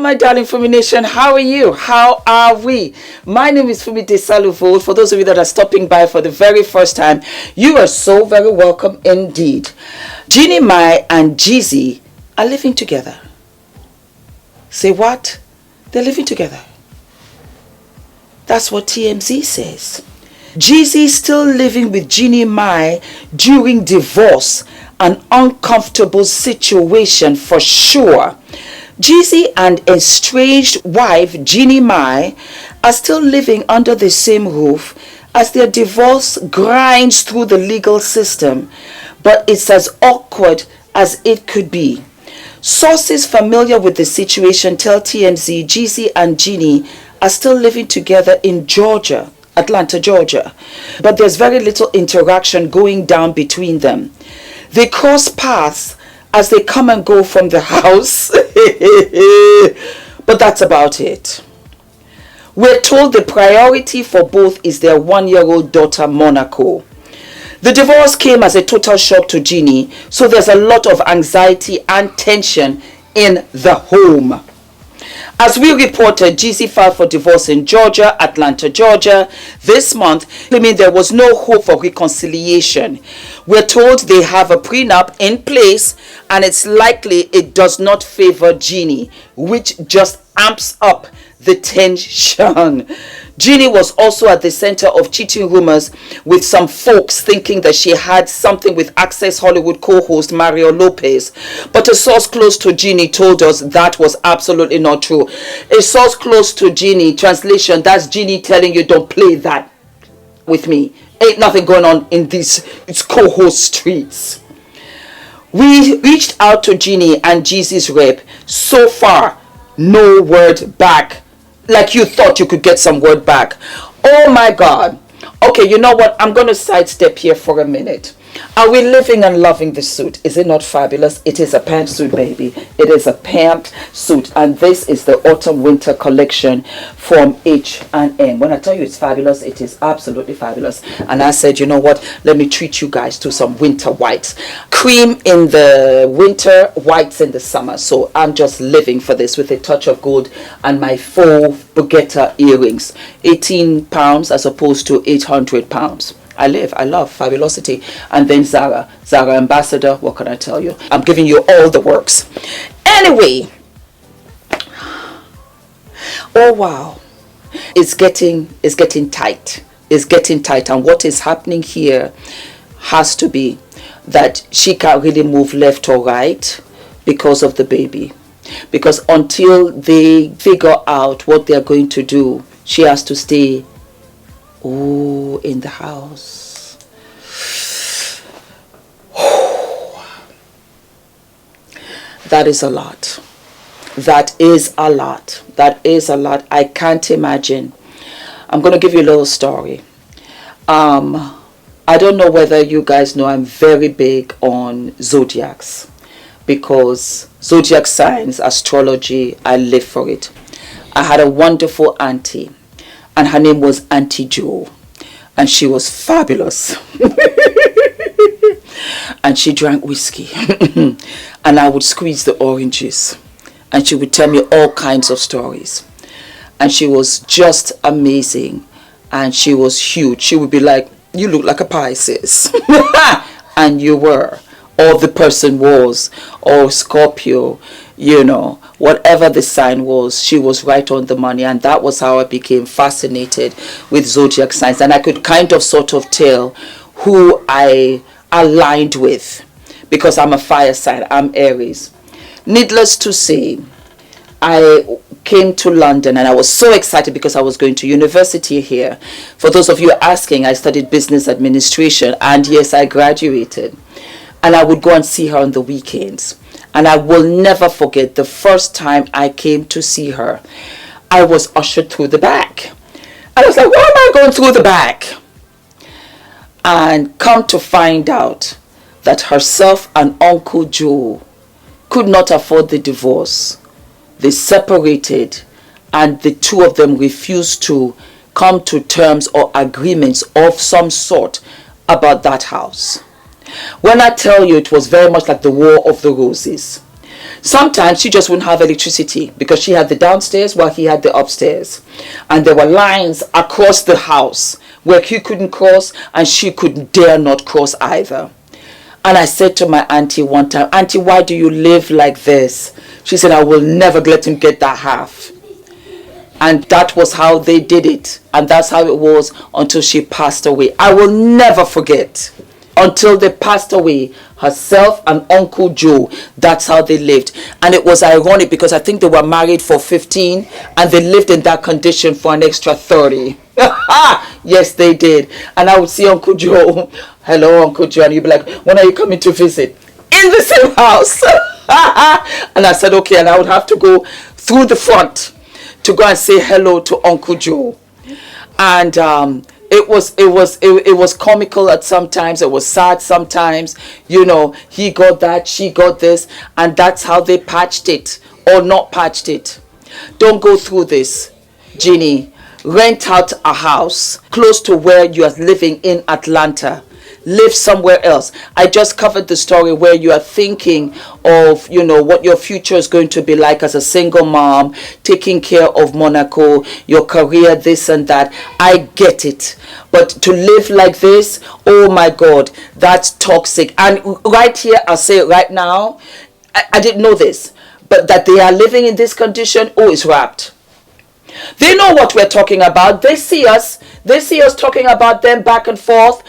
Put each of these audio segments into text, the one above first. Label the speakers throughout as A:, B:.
A: my darling Fumi Nation. How are you? How are we? My name is Fumidesaluvold. For those of you that are stopping by for the very first time, you are so very welcome indeed. Jeannie, Mai, and Jeezy are living together. Say what? They're living together. That's what TMZ says. Jeezy still living with Jeannie Mai during divorce. An uncomfortable situation for sure. Jeezy and estranged wife Jeannie Mai are still living under the same roof as their divorce grinds through the legal system, but it's as awkward as it could be. Sources familiar with the situation tell TMZ Jeezy and Jeannie are still living together in Georgia, Atlanta, Georgia, but there's very little interaction going down between them. They cross paths as they come and go from the house, but that's about it. We're told the priority for both is their one-year-old daughter, Monaco. The divorce came as a total shock to Jeannie, so there's a lot of anxiety and tension in the home. As we reported, Jeezy filed for divorce in Georgia, Atlanta, Georgia, this month, claiming there was no hope for reconciliation. We're told they have a prenup in place, and it's likely it does not favor Jeannie, which just amps up the tension. Jeannie was also at the center of cheating rumors, with some folks thinking that she had something with Access Hollywood co-host Mario Lopez. But a source close to Jeannie told us that was absolutely not true. A source close to Jeannie, translation, that's Jeannie telling you don't play that with me. Ain't nothing going on in these co-host streets. We reached out to Jeannie and Jeezy's rep. So far, no word back. Like you thought you could get some word back. Oh my God. Okay, you know what? I'm going to sidestep here for a minute. Are we living and loving the suit? Is it not fabulous? It is a pantsuit, baby. It is a pantsuit. And this is the autumn-winter collection from H&M. When I tell you it's fabulous, it is absolutely fabulous. And I said, you know what? Let me treat you guys to some winter whites. Cream in the winter, whites in the summer. So I'm just living for this with a touch of gold and my faux baguette earrings. 18 pounds as opposed to 800 pounds. I love fabulosity. And then Zara ambassador, what can I tell you? I'm giving you all the works. Anyway, oh wow, it's getting tight. It's getting tight. And what is happening here has to be that she can't really move left or right because of the baby. Because until they figure out what they're going to do, she has to stay in the house. That is a lot. That is a lot. That is a lot. I can't imagine. I'm going to give you a little story. I don't know whether you guys know I'm very big on zodiacs, because zodiac signs, astrology, I live for it. I had a wonderful auntie, and her name was Auntie Jo, and she was fabulous. And she drank whiskey, and I would squeeze the oranges, and she would tell me all kinds of stories, and she was just amazing, and she was huge. She would be like, you look like a Pisces. And you were, or the person was, or Scorpio, you know, whatever the sign was, she was right on the money. And that was how I became fascinated with zodiac signs. And I could kind of sort of tell who I aligned with, because I'm a fire sign, I'm Aries. Needless to say, I came to London and I was so excited because I was going to university here. For those of you asking, I studied business administration, and yes, I graduated. And I would go and see her on the weekends. And I will never forget the first time I came to see her. I was ushered through the back. And I was like, why am I going through the back? And come to find out that herself and Uncle Joe could not afford the divorce. They separated, and the two of them refused to come to terms or agreements of some sort about that house. When I tell you, it was very much like the War of the Roses. Sometimes she just wouldn't have electricity because she had the downstairs while he had the upstairs. And there were lines across the house where he couldn't cross and she couldn't dare not cross either. And I said to my auntie one time, "Auntie, why do you live like this?" She said, "I will never let him get that half." And that was how they did it. And that's how it was until she passed away. I will never forget. Until they passed away, herself and Uncle Joe, that's how they lived. And it was ironic because I think they were married for 15 and they lived in that condition for an extra 30. Yes, they did. And I would see Uncle Joe, "Hello, Uncle Joe," and you'd be like, "When are you coming to visit?" In the same house. And I said, okay, and I would have to go through the front to go and say hello to Uncle Joe. And it was comical at sometimes. It was sad sometimes. You know, he got that, she got this, and that's how they patched it or not patched it. Don't go through this, Jeannie. Rent out a house close to where you are living in Atlanta. Live somewhere else. I just covered the story where you are thinking of, you know, what your future is going to be like as a single mom, taking care of Monaco, your career, this and that. I get it. But to live like this, oh my God, that's toxic. And right here, I'll say it right now, I didn't know this, but that they are living in this condition, oh, it's wrapped. They know what we're talking about. They see us talking about them back and forth.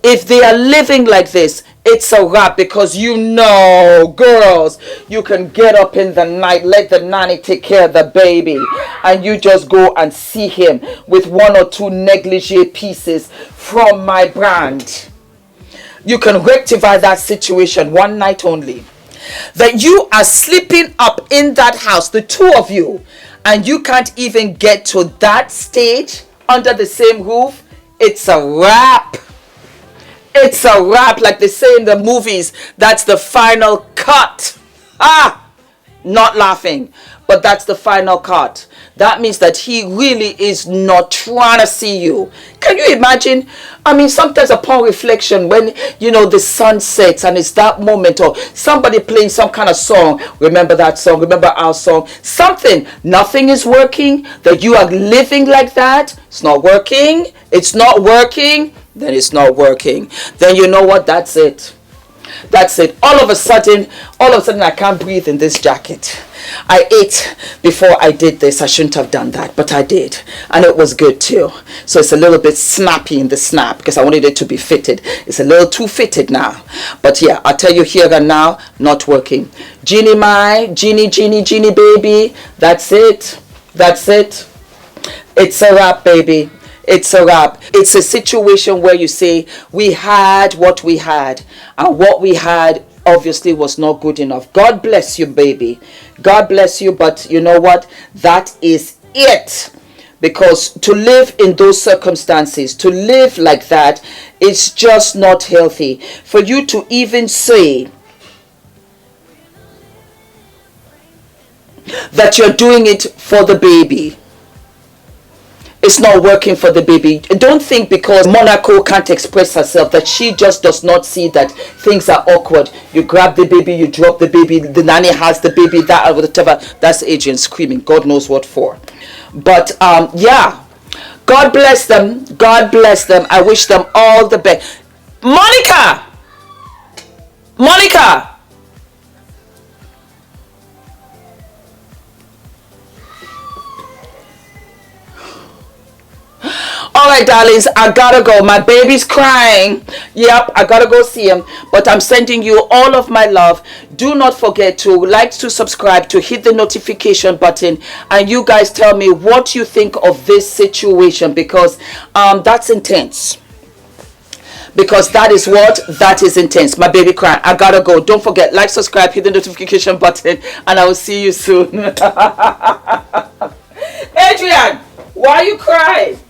A: If they are living like this, it's a wrap, because you know, girls, you can get up in the night, let the nanny take care of the baby, and you just go and see him with 1 or 2 negligee pieces from my brand. You can rectify that situation one night only. That you are sleeping up in that house, the two of you, and you can't even get to that stage under the same roof, it's a wrap. It's a wrap, like they say in the movies. That's the final cut. Not laughing, but that's the final cut. That means that he really is not trying to see you. Can you imagine? I mean, sometimes upon reflection, when, you know, the sun sets and it's that moment, or somebody playing some kind of song, remember that song, remember our song, something, nothing is working, that you are living like that, it's not working, then it's not working. Then you know what? That's it. That's it. All of a sudden, I can't breathe in this jacket. I ate before I did this. I shouldn't have done that, but I did. And it was good too. So it's a little bit snappy in the snap because I wanted it to be fitted. It's a little too fitted now. But yeah, I'll tell you here and now, not working. Jeannie, baby. That's it. That's it. It's a wrap, baby. It's a wrap. It's a situation where you say, we had what we had, and what we had obviously was not good enough. God bless you, baby. God bless you, but you know what? That is it. Because to live in those circumstances, to live like that, it's just not healthy. For you to even say that you're doing it for the baby, it's not working for the baby. Don't think because Monaco can't express herself that she just does not see that things are awkward. You grab the baby, you drop the baby, the nanny has the baby, that or whatever. That's Adrian screaming, God knows what for. But yeah, God bless them. God bless them. I wish them all the best. Monica. All right, darlings, I gotta go. My baby's crying. Yep, I gotta go see him. But I'm sending you all of my love. Do not forget to like, to subscribe, to hit the notification button. And you guys tell me what you think of this situation, because that's intense. Because that is intense. My baby crying. I gotta go. Don't forget, like, subscribe, hit the notification button, and I will see you soon. Adrian, why are you crying?